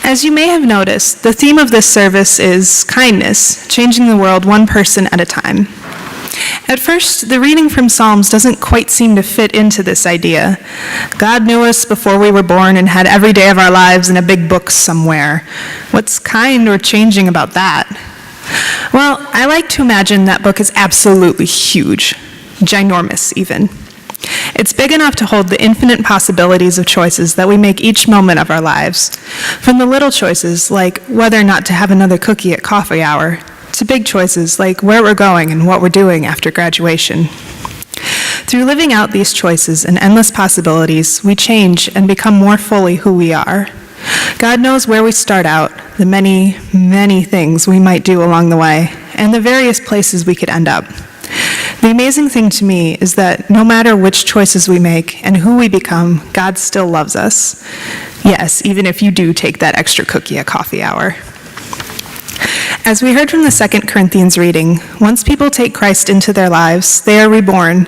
As you may have noticed, the theme of this service is kindness, changing the world one person at a time. At first, the reading from Psalms doesn't quite seem to fit into this idea. God knew us before we were born and had every day of our lives in a big book somewhere. What's kind or changing about that? Well, I like to imagine that book is absolutely huge, ginormous even. It's big enough to hold the infinite possibilities of choices that we make each moment of our lives, from the little choices like whether or not to have another cookie at coffee hour, to big choices like where we're going and what we're doing after graduation. Through living out these choices and endless possibilities, we change and become more fully who we are. God knows where we start out, the many, many things we might do along the way, and the various places we could end up. The amazing thing to me is that no matter which choices we make and who we become, God still loves us. Yes, even if you do take that extra cookie at coffee hour. As we heard from the 2 Corinthians reading, once people take Christ into their lives, they are reborn.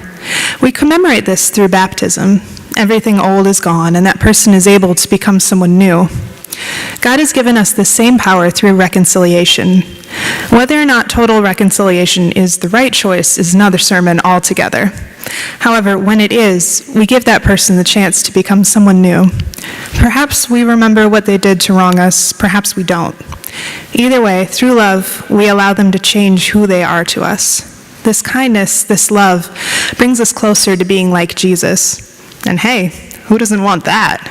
We commemorate this through baptism. Everything old is gone, and that person is able to become someone new. God has given us the same power through reconciliation. Whether or not total reconciliation is the right choice is another sermon altogether. However, when it is, we give that person the chance to become someone new. Perhaps we remember what they did to wrong us, perhaps we don't. Either way, through love, we allow them to change who they are to us. This kindness, this love, brings us closer to being like Jesus. And hey, who doesn't want that?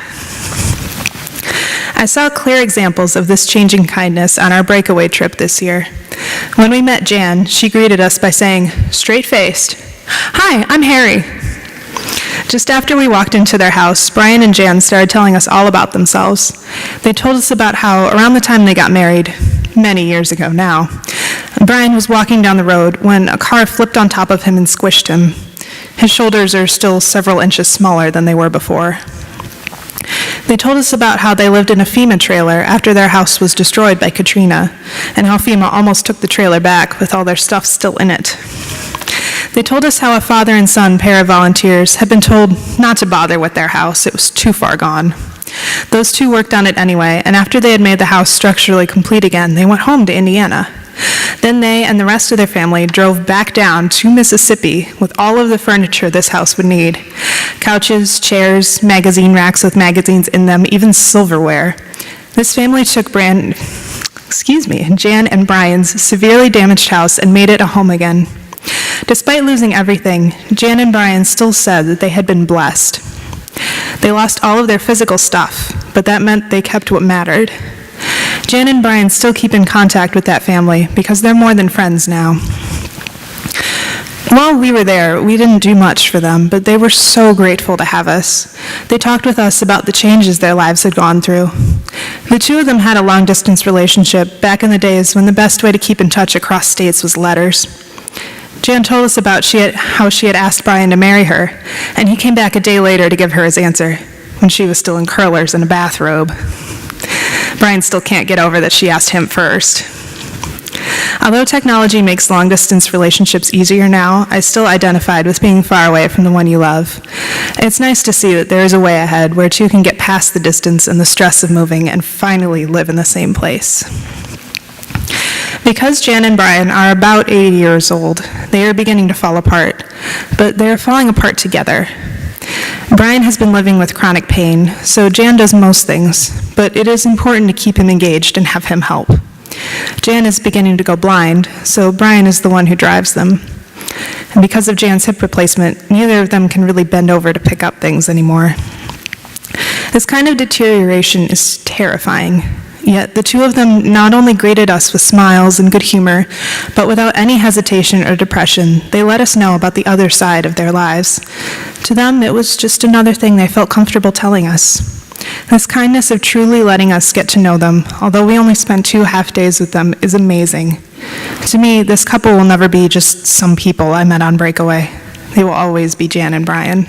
I saw clear examples of this changing kindness on our breakaway trip this year. When we met Jan, she greeted us by saying, straight-faced, "Hi, I'm Harry." Just after we walked into their house, Brian and Jan started telling us all about themselves. They told us about how, around the time they got married, many years ago now, Brian was walking down the road when a car flipped on top of him and squished him. His shoulders are still several inches smaller than they were before. They told us about how they lived in a FEMA trailer after their house was destroyed by Katrina, and how FEMA almost took the trailer back with all their stuff still in it. They told us how a father and son pair of volunteers had been told not to bother with their house, it was too far gone. Those two worked on it anyway, and after they had made the house structurally complete again, they went home to Indiana. Then they and the rest of their family drove back down to Mississippi with all of the furniture this house would need. Couches, chairs, magazine racks with magazines in them, even silverware. This family took Jan and Brian's severely damaged house and made it a home again. Despite losing everything, Jan and Brian still said that they had been blessed. They lost all of their physical stuff, but that meant they kept what mattered. Jan and Brian still keep in contact with that family because they're more than friends now. While we were there, we didn't do much for them, but they were so grateful to have us. They talked with us about the changes their lives had gone through. The two of them had a long-distance relationship back in the days when the best way to keep in touch across states was letters. Jan told us about how she had asked Brian to marry her, and he came back a day later to give her his answer, when she was still in curlers and a bathrobe. Brian still can't get over that she asked him first. Although technology makes long-distance relationships easier now, I still identified with being far away from the one you love. It's nice to see that there is a way ahead where two can get past the distance and the stress of moving and finally live in the same place. Because Jan and Brian are about 80 years old, they are beginning to fall apart, but they are falling apart together. Brian has been living with chronic pain, so Jan does most things, but it is important to keep him engaged and have him help. Jan is beginning to go blind, so Brian is the one who drives them. And because of Jan's hip replacement, neither of them can really bend over to pick up things anymore. This kind of deterioration is terrifying. Yet the two of them not only greeted us with smiles and good humor, but without any hesitation or depression, they let us know about the other side of their lives. To them, it was just another thing they felt comfortable telling us. This kindness of truly letting us get to know them, although we only spent 2 half days with them, is amazing. To me, this couple will never be just some people I met on breakaway. They will always be Jan and Brian.